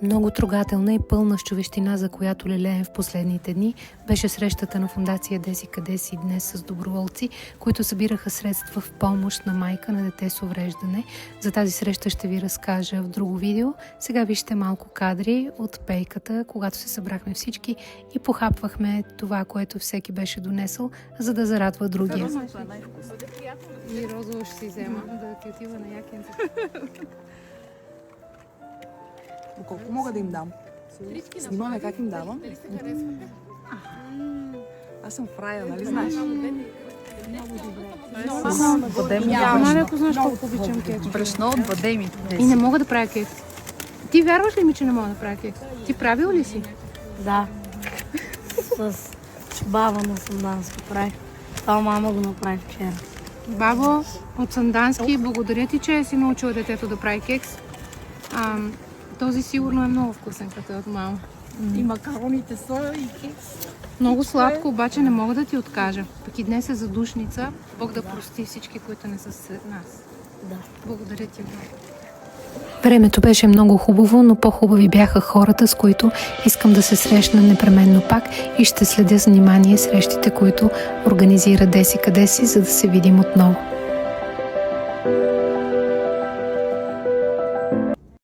Много трогателна и пълна с човещина, за която лелеем в последните дни, беше срещата на фондация Деси Кадеси днес с доброволци, които събираха средства в помощ на майка на дете с увреждане. За тази среща ще ви разкажа в друго видео. Сега вижте малко кадри от пейката, когато се събрахме всички и похапвахме това, което всеки беше донесъл, за да зарадва другия. И розово ще си взема да ти отива на якенцето. Колко мога да им дам? Снимаме как им давам. Аз съм фрая, нали знаеш? С бадеми. Мали, ако знаеш колко обичам кетчуп. Брашно от бадеми. И не мога да правя кекс. Ти вярваш ли ми, че не мога да правя кекс? Ти правил ли си? Да. С баба на Сандански правих. Това мама го направи вчера. Бабо от Сандански, благодаря ти, че си научила детето да прави кекс. Този сигурно е много вкусен, като е от мама. И макароните са, и кекс. Много сладко, обаче не мога да ти откажа. Пък и днес е задушница. Бог да прости всички, които не са сред нас. Да. Благодаря ти. Времето беше много хубаво, но по-хубави бяха хората, с които искам да се срещна непременно пак и ще следя с внимание срещите, които организира Деси Кадеси, за да се видим отново.